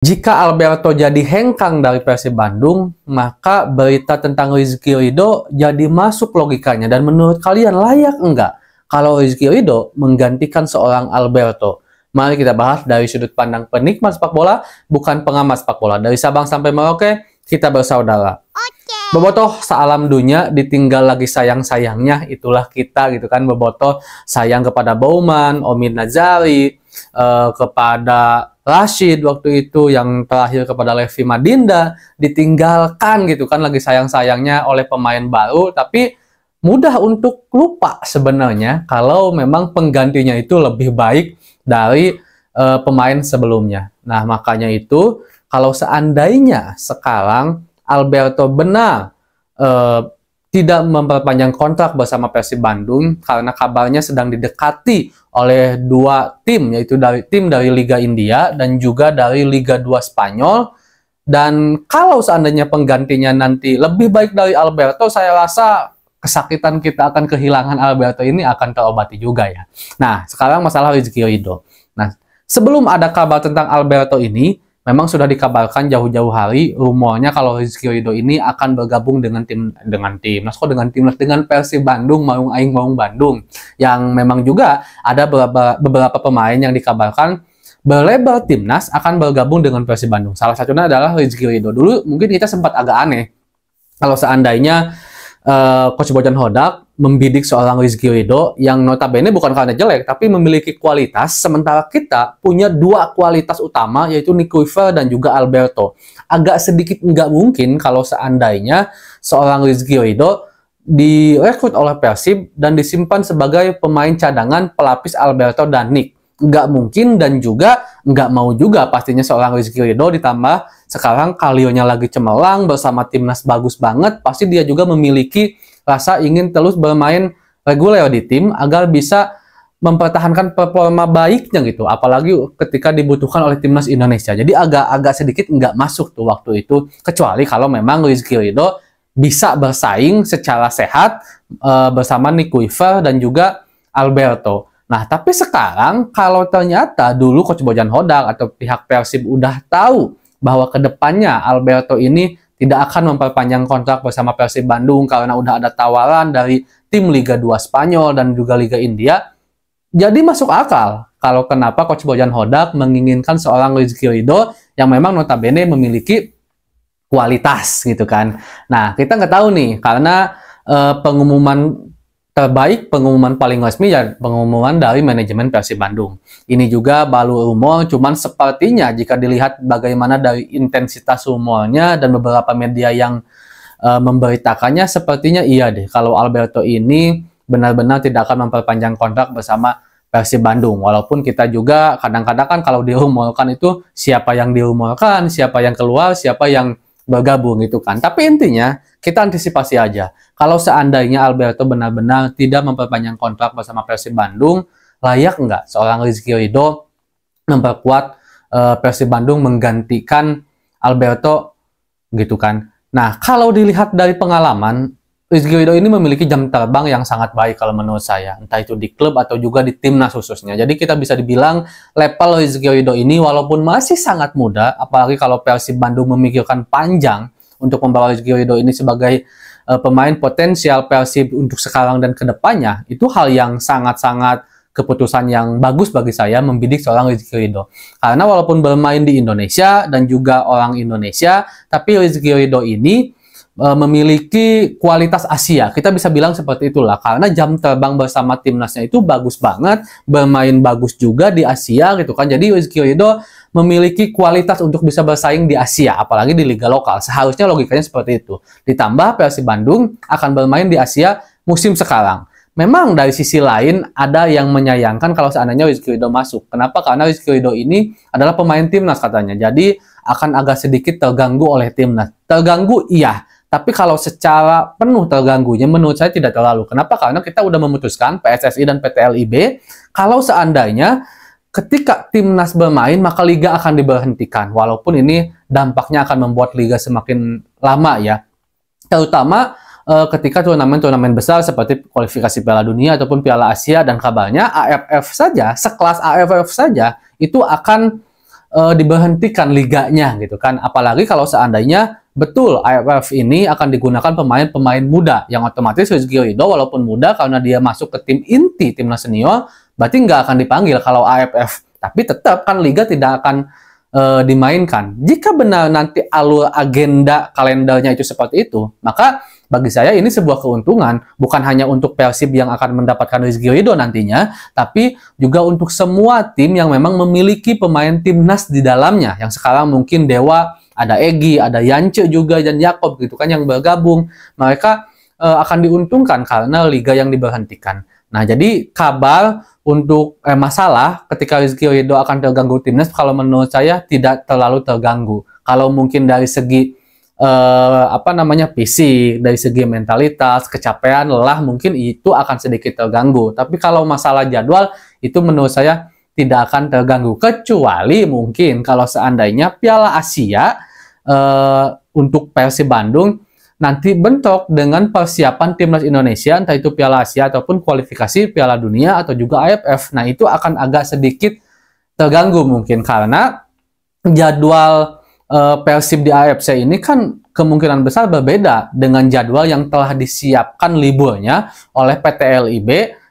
Jika Alberto jadi hengkang dari Persib Bandung, maka berita tentang Rizky Ridho jadi masuk logikanya. Dan menurut kalian layak enggak kalau Rizky Ridho menggantikan seorang Alberto? Mari kita bahas dari sudut pandang penikmat sepak bola, bukan pengamat sepak bola. Dari Sabang sampai Merauke, kita bersaudara. Bobotoh sealam dunia ditinggal lagi sayang-sayangnya, itulah kita gitu kan. Bobotoh sayang kepada Bauman, Omin Nazari, kepada Rashid waktu itu, yang terakhir kepada Levi Madinda, ditinggalkan gitu kan, lagi sayang-sayangnya oleh pemain baru. Tapi mudah untuk lupa sebenarnya kalau memang penggantinya itu lebih baik dari pemain sebelumnya. Nah, makanya itu kalau seandainya sekarang Alberto benar tidak memperpanjang kontrak bersama Persib Bandung karena kabarnya sedang didekati oleh dua tim, yaitu tim dari Liga India dan juga dari Liga 2 Spanyol. Dan kalau seandainya penggantinya nanti lebih baik dari Alberto, saya rasa kesakitan kita akan kehilangan Alberto ini akan terobati juga ya. Nah, sekarang masalah Rizky Ridho. Nah, sebelum ada kabar tentang Alberto ini, memang sudah dikabarkan jauh-jauh hari rumornya kalau Rizky Ridho ini akan bergabung dengan Persib Bandung, Maung Aing Maung Bandung, yang memang juga ada beberapa pemain yang dikabarkan berlebar timnas akan bergabung dengan Persib Bandung. Salah satunya adalah Rizky Ridho. Dulu mungkin kita sempat agak aneh kalau seandainya Coach Bojan Hodak membidik seorang Rizky Ridho yang notabene bukan karena jelek, tapi memiliki kualitas, sementara kita punya dua kualitas utama, yaitu Nick Weaver dan juga Alberto. Agak sedikit nggak mungkin kalau seandainya seorang Rizky Ridho direkrut oleh Persib dan disimpan sebagai pemain cadangan pelapis Alberto dan Nick. Nggak mungkin, dan juga nggak mau juga pastinya seorang Rizky Ridho, ditambah sekarang Kalionya lagi cemerlang bersama timnas bagus banget, pasti dia juga memiliki rasa ingin terus bermain reguler di tim agar bisa mempertahankan performa baiknya gitu, apalagi ketika dibutuhkan oleh timnas Indonesia. Jadi agak sedikit nggak masuk tuh waktu itu, kecuali kalau memang Rizky Ridho bisa bersaing secara sehat bersama Nick Weaver dan juga Alberto. Nah, tapi sekarang kalau ternyata dulu Coach Bojan Hodak atau pihak Persib udah tahu bahwa kedepannya Alberto ini tidak akan memperpanjang kontrak bersama Persib Bandung karena udah ada tawaran dari tim Liga 2 Spanyol dan juga Liga India, jadi masuk akal kalau kenapa Coach Bojan Hodak menginginkan seorang Rizky Ridho yang memang notabene memiliki kualitas gitu kan. Nah, kita nggak tahu nih karena pengumuman terbaik, pengumuman paling resmi ya pengumuman dari manajemen Persib Bandung. Ini juga baru rumor, cuman sepertinya jika dilihat bagaimana dari intensitas rumornya dan beberapa media yang memberitakannya, sepertinya iya deh kalau Alberto ini benar-benar tidak akan memperpanjang kontrak bersama Persib Bandung. Walaupun kita juga kadang-kadang kan kalau dirumorkan itu siapa yang dirumorkan, siapa yang keluar, siapa yang bergabung gitu kan. Tapi intinya kita antisipasi aja. Kalau seandainya Alberto benar-benar tidak memperpanjang kontrak bersama Persib Bandung, layak nggak seorang Rizky Ridho memperkuat Persib Bandung menggantikan Alberto gitu kan. Nah, kalau dilihat dari pengalaman, Rizky Ridho ini memiliki jam terbang yang sangat baik kalau menurut saya, entah itu di klub atau juga di timnas khususnya. Jadi kita bisa dibilang level Rizky Ridho ini walaupun masih sangat muda, apalagi kalau Persib Bandung memikirkan panjang untuk membawa Rizky Ridho ini sebagai pemain potensial Persib untuk sekarang dan kedepannya, itu hal yang sangat-sangat keputusan yang bagus bagi saya membidik seorang Rizky Ridho. Karena walaupun bermain di Indonesia dan juga orang Indonesia, tapi Rizky Ridho ini memiliki kualitas Asia. Kita bisa bilang seperti itulah. Karena jam terbang bersama timnasnya itu bagus banget, bermain bagus juga di Asia gitu kan. Jadi Rizky Ridho memiliki kualitas untuk bisa bersaing di Asia, apalagi di liga lokal. Seharusnya logikanya seperti itu. Ditambah Persib Bandung akan bermain di Asia musim sekarang. Memang dari sisi lain ada yang menyayangkan kalau seandainya Rizky Ridho masuk. Kenapa? Karena Rizky Ridho ini adalah pemain timnas katanya. Jadi akan agak sedikit terganggu oleh timnas. Terganggu iya, tapi kalau secara penuh terganggunya menurut saya tidak terlalu. Kenapa? Karena kita udah memutuskan PSSI dan PT LIB kalau seandainya ketika timnas bermain maka liga akan diberhentikan. Walaupun ini dampaknya akan membuat liga semakin lama ya. Terutama ketika turnamen-turnamen besar seperti kualifikasi Piala Dunia ataupun Piala Asia, dan kabarnya AFF saja, sekelas AFF saja itu akan diberhentikan liganya gitu kan. Apalagi kalau seandainya betul AFF ini akan digunakan pemain-pemain muda, yang otomatis Rizky Ridho walaupun muda karena dia masuk ke tim inti timnas senior, berarti nggak akan dipanggil kalau AFF. Tapi tetap kan liga tidak akan dimainkan. Jika benar nanti alur agenda kalendernya itu seperti itu, maka bagi saya ini sebuah keuntungan, bukan hanya untuk Persib yang akan mendapatkan Rizky Ridho nantinya, tapi juga untuk semua tim yang memang memiliki pemain timnas di dalamnya, yang sekarang mungkin Dewa, ada Egy, ada Yance juga, dan Yakob gitu kan yang bergabung. Mereka akan diuntungkan karena liga yang diberhentikan. Nah, jadi kabar untuk masalah ketika Rizky Ridho akan terganggu timnas, kalau menurut saya tidak terlalu terganggu. Kalau mungkin dari segi fisik, dari segi mentalitas, kecapean, lelah, mungkin itu akan sedikit terganggu. Tapi kalau masalah jadwal, itu menurut saya tidak akan terganggu. Kecuali mungkin kalau seandainya Piala Asia untuk Persib Bandung nanti bentrok dengan persiapan timnas Indonesia, entah itu Piala Asia ataupun kualifikasi Piala Dunia atau juga AFF. Nah, itu akan agak sedikit terganggu mungkin karena jadwal Persib di AFC ini kan kemungkinan besar berbeda dengan jadwal yang telah disiapkan liburnya oleh PT LIB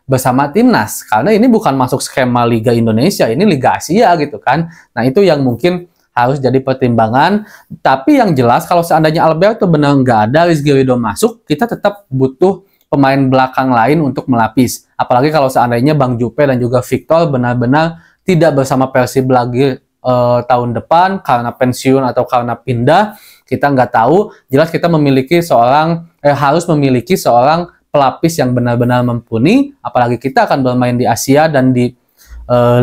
bersama timnas. Karena ini bukan masuk skema Liga Indonesia, ini Liga Asia gitu kan. Nah, itu yang mungkin harus jadi pertimbangan. Tapi yang jelas kalau seandainya Alberto benar nggak ada, Rizky Ridho masuk, kita tetap butuh pemain belakang lain untuk melapis. Apalagi kalau seandainya Bang Jupe dan juga Victor benar-benar tidak bersama Persib lagi tahun depan karena pensiun atau karena pindah, kita nggak tahu. Jelas kita harus memiliki seorang pelapis yang benar-benar mumpuni. Apalagi kita akan bermain di Asia dan di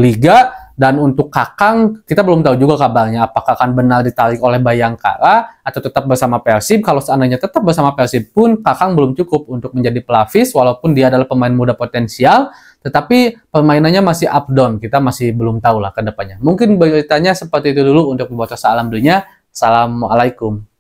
Liga. Dan untuk Kakang, kita belum tahu juga kabarnya apakah akan benar ditarik oleh Bayangkara atau tetap bersama Persib. Kalau seandainya tetap bersama Persib pun, Kakang belum cukup untuk menjadi pelapis, walaupun dia adalah pemain muda potensial, tetapi permainannya masih up down. Kita masih belum tahu lah ke depannya. Mungkin beritanya seperti itu dulu untuk pembahasan Alhamdulillah. Assalamualaikum.